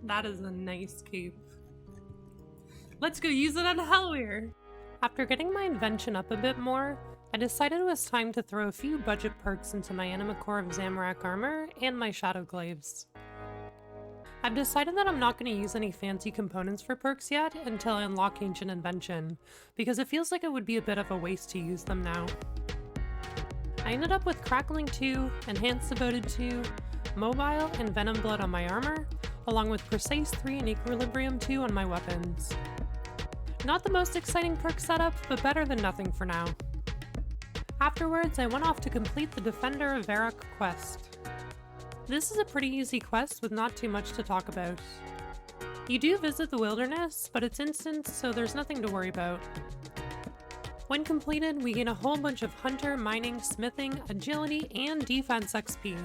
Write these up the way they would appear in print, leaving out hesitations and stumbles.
That is a nice cape. Let's go use it on Hellweir! After getting my invention up a bit more, I decided it was time to throw a few budget perks into my Anima Core of Zamorak armor and my Shadow Glaives. I've decided that I'm not going to use any fancy components for perks yet until I unlock Ancient Invention, because it feels like it would be a bit of a waste to use them now. I ended up with Crackling 2, Enhanced Devoted 2, Mobile, and Venom Blood on my armor, along with Precise 3 and Equilibrium 2 on my weapons. Not the most exciting perk setup, but better than nothing for now. Afterwards, I went off to complete the Defender of Varak quest. This is a pretty easy quest with not too much to talk about. You do visit the wilderness, but it's instant, so there's nothing to worry about. When completed, we gain a whole bunch of hunter, mining, smithing, agility, and defense XP.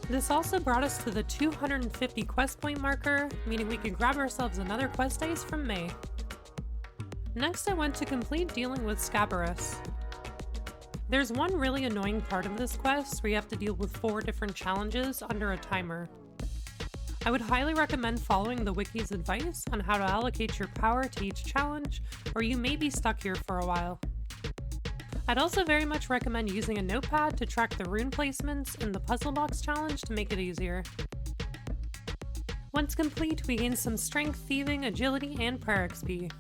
This also brought us to the 250 quest point marker, meaning we could grab ourselves another quest dice from May. Next, I went to complete dealing with Scabbarus. There's one really annoying part of this quest where you have to deal with 4 different challenges under a timer. I would highly recommend following the wiki's advice on how to allocate your power to each challenge, or you may be stuck here for a while. I'd also very much recommend using a notepad to track the rune placements in the puzzle box challenge to make it easier. Once complete, we gain some strength, thieving, agility, and prayer XP.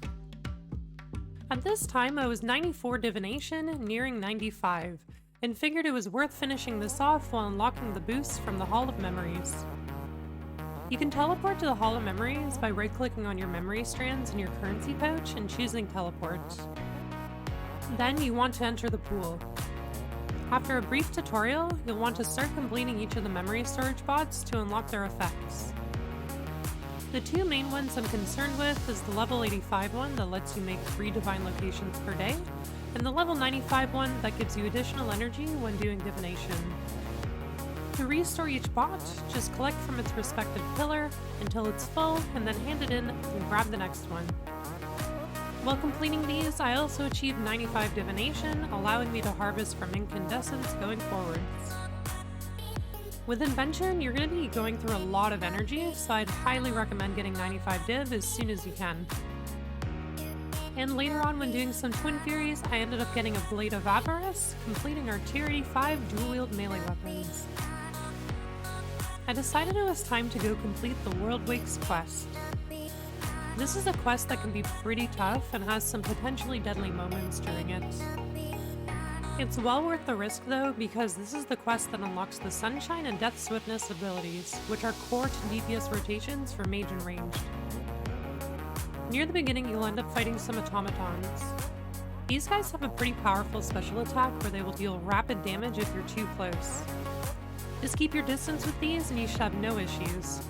At this time, I was 94 divination, nearing 95, and figured it was worth finishing this off while unlocking the boost from the Hall of Memories. You can teleport to the Hall of Memories by right-clicking on your memory strands in your currency pouch and choosing Teleport. Then you want to enter the pool. After a brief tutorial, you'll want to start completing each of the memory storage bots to unlock their effects. The 2 main ones I'm concerned with is the level 85 one that lets you make 3 divine locations per day, and the level 95 one that gives you additional energy when doing divination. To restore each bot, just collect from its respective pillar until it's full, and then hand it in and grab the next one. While completing these, I also achieved 95 divination, allowing me to harvest from incandescence going forwards. With Invention, you're going to be going through a lot of energy, so I'd highly recommend getting 95 div as soon as you can. And later on, when doing some Twin Furies, I ended up getting a Blade of Avarice, completing our Tier 85 dual-wield melee weapons. I decided it was time to go complete the World Wakes quest. This is a quest that can be pretty tough and has some potentially deadly moments during it. It's well worth the risk though, because this is the quest that unlocks the Sunshine and Death Swiftness abilities, which are core to DPS rotations for mage and ranged. Near the beginning, you'll end up fighting some automatons. These guys have a pretty powerful special attack where they will deal rapid damage if you're too close. Just keep your distance with these and you should have no issues.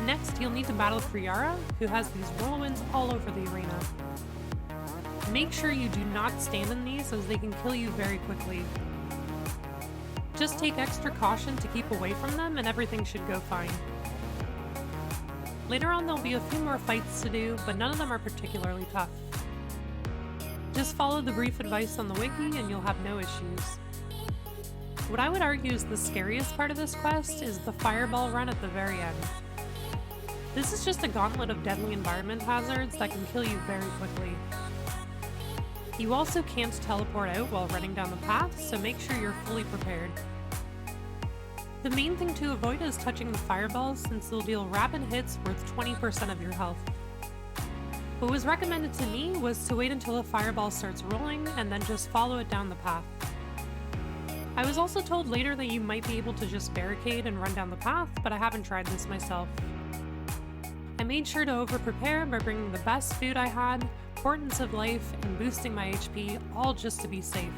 Next, you'll need to battle Kriara, who has these whirlwinds all over the arena. Make sure you do not stand in these as they can kill you very quickly. Just take extra caution to keep away from them and everything should go fine. Later on there'll be a few more fights to do, but none of them are particularly tough. Just follow the brief advice on the wiki and you'll have no issues. What I would argue is the scariest part of this quest is the fireball run at the very end. This is just a gauntlet of deadly environment hazards that can kill you very quickly. You also can't teleport out while running down the path, so make sure you're fully prepared. The main thing to avoid is touching the fireballs, since they'll deal rapid hits worth 20% of your health. What was recommended to me was to wait until a fireball starts rolling and then just follow it down the path. I was also told later that you might be able to just barricade and run down the path, but I haven't tried this myself. I made sure to over-prepare by bringing the best food I had, Importance of Life, and boosting my HP, all just to be safe.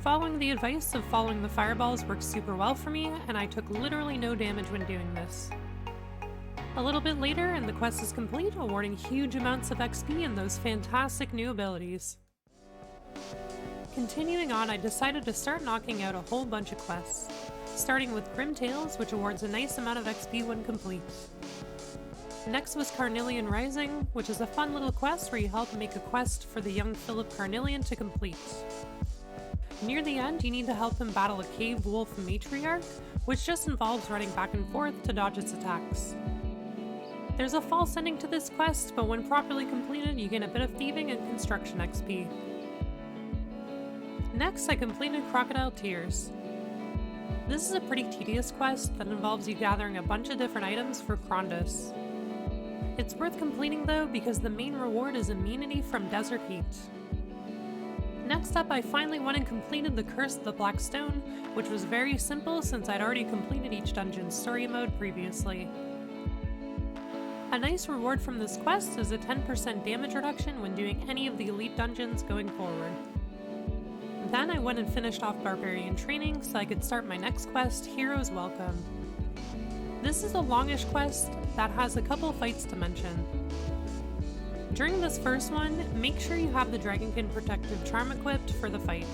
Following the advice of following the fireballs worked super well for me, and I took literally no damage when doing this. A little bit later, and the quest is complete, awarding huge amounts of XP and those fantastic new abilities. Continuing on, I decided to start knocking out a whole bunch of quests, starting with Grim Tales, which awards a nice amount of XP when complete. Next was Carnelian Rising, which is a fun little quest where you help make a quest for the young Philip Carnelian to complete. Near the end, you need to help him battle a cave wolf matriarch, which just involves running back and forth to dodge its attacks. There's a false ending to this quest, but when properly completed, you gain a bit of thieving and construction XP. Next, I completed Crocodile Tears. This is a pretty tedious quest that involves you gathering a bunch of different items for Krondus. It's worth completing though because the main reward is immunity from desert heat. Next up, I finally went and completed the Curse of the Black Stone, which was very simple since I'd already completed each dungeon's story mode previously. A nice reward from this quest is a 10% damage reduction when doing any of the elite dungeons going forward. Then I went and finished off Barbarian training so I could start my next quest, Hero's Welcome. This is a longish quest that has a couple fights to mention. During this first one, make sure you have the Dragonkin Protective Charm equipped for the fight.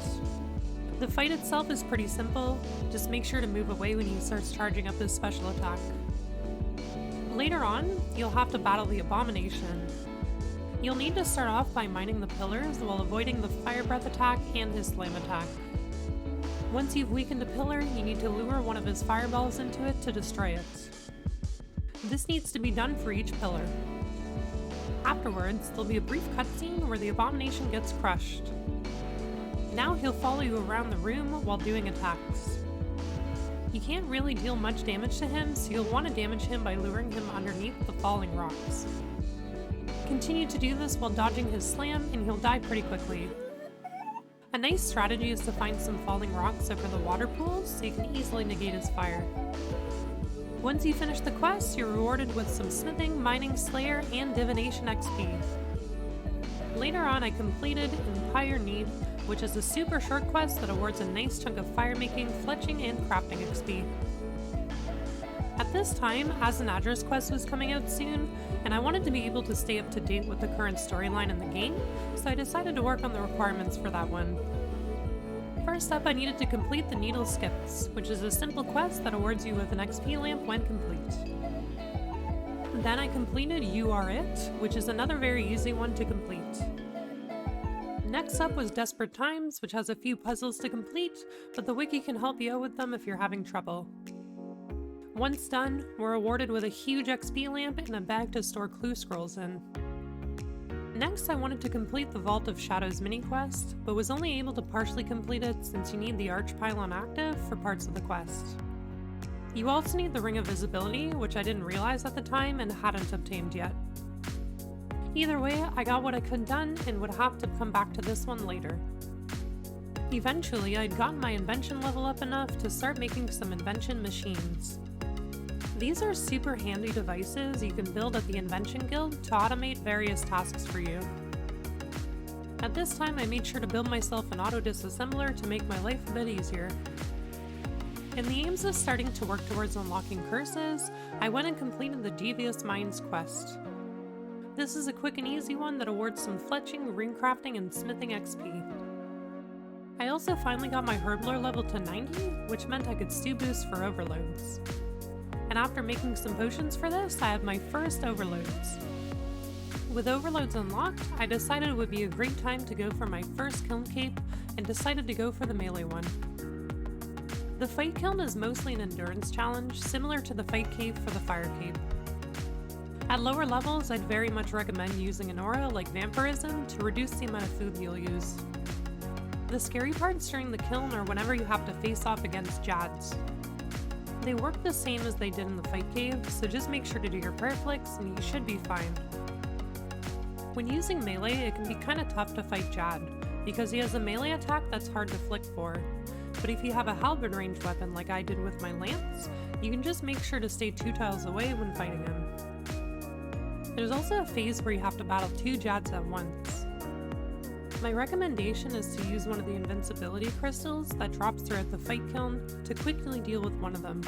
The fight itself is pretty simple, just make sure to move away when he starts charging up his special attack. Later on, you'll have to battle the Abomination. You'll need to start off by mining the pillars while avoiding the Fire Breath attack and his Slam attack. Once you've weakened a pillar, you need to lure one of his fireballs into it to destroy it. This needs to be done for each pillar. Afterwards, there'll be a brief cutscene where the Abomination gets crushed. Now he'll follow you around the room while doing attacks. You can't really deal much damage to him, so you'll want to damage him by luring him underneath the falling rocks. Continue to do this while dodging his slam, and he'll die pretty quickly. A nice strategy is to find some falling rocks over the water pools so you can easily negate his fire. Once you finish the quest, you're rewarded with some smithing, mining, slayer, and divination XP. Later on, I completed Empire Need, which is a super short quest that awards a nice chunk of firemaking, fletching, and crafting XP. At this time, As an Address quest was coming out soon, and I wanted to be able to stay up to date with the current storyline in the game, so I decided to work on the requirements for that one. First up, I needed to complete the Needle Skips, which is a simple quest that awards you with an XP lamp when complete. Then I completed You Are It, which is another very easy one to complete. Next up was Desperate Times, which has a few puzzles to complete, but the wiki can help you out with them if you're having trouble. Once done, we're awarded with a huge XP lamp and a bag to store clue scrolls in. Next, I wanted to complete the Vault of Shadows mini-quest, but was only able to partially complete it since you need the Arch Pylon active for parts of the quest. You also need the Ring of Visibility, which I didn't realize at the time and hadn't obtained yet. Either way, I got what I could done and would have to come back to this one later. Eventually, I'd gotten my invention level up enough to start making some invention machines. These are super handy devices you can build at the Invention Guild to automate various tasks for you. At this time, I made sure to build myself an auto disassembler to make my life a bit easier. In the aims of starting to work towards unlocking curses, I went and completed the Devious Minds quest. This is a quick and easy one that awards some fletching, runecrafting, and smithing XP. I also finally got my Herblore level to 90, which meant I could stew boost for overloads. And after making some potions for this, I have my first overloads. With overloads unlocked, I decided it would be a great time to go for my first kiln cape and decided to go for the melee one. The fight kiln is mostly an endurance challenge, similar to the fight cape for the fire cape. At lower levels, I'd very much recommend using an aura like vampirism to reduce the amount of food you'll use. The scary parts during the kiln are whenever you have to face off against Jads. They work the same as they did in the fight cave, so just make sure to do your prayer flicks and you should be fine. When using melee, it can be kinda tough to fight Jad, because he has a melee attack that's hard to flick for. But if you have a halberd ranged weapon like I did with my lance, you can just make sure to stay 2 tiles away when fighting him. There's also a phase where you have to battle 2 Jads at once. My recommendation is to use one of the invincibility crystals that drops throughout the fight kiln to quickly deal with one of them.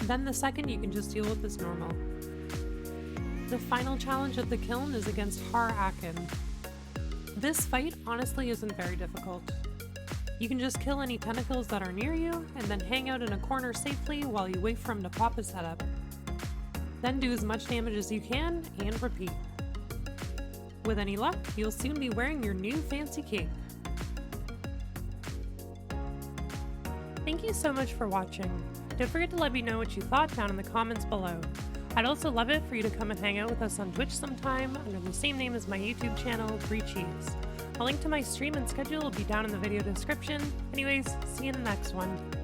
Then the second you can just deal with as normal. The final challenge of the kiln is against Har Akken. This fight honestly isn't very difficult. You can just kill any tentacles that are near you and then hang out in a corner safely while you wait for him to pop his head up. Then do as much damage as you can and repeat. With any luck, you'll soon be wearing your new fancy cape. Thank you so much for watching. Don't forget to let me know what you thought down in the comments below. I'd also love it for you to come and hang out with us on Twitch sometime under the same name as my YouTube channel, BreaCheese. A link to my stream and schedule will be down in the video description. Anyways, see you in the next one.